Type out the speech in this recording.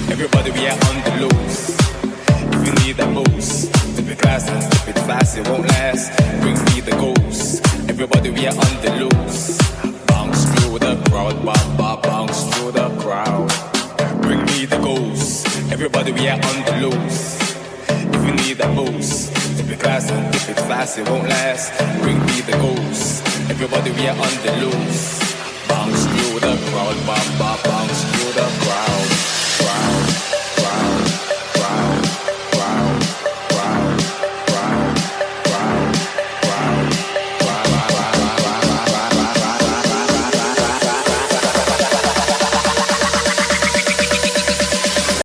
Everybody we are on the loose. If you need that boost, if it's class and if it's fast, it won't last. Bring me the ghost. Everybody we are on the loose. Bounce through the crowd, bounce through the crowd. Bring me the ghost. Everybody we are on the loose. If you need that boost, if it's class and if it's fast, it won't last. Bring me the ghost. Everybody we are on the loose. Bounce through the crowd,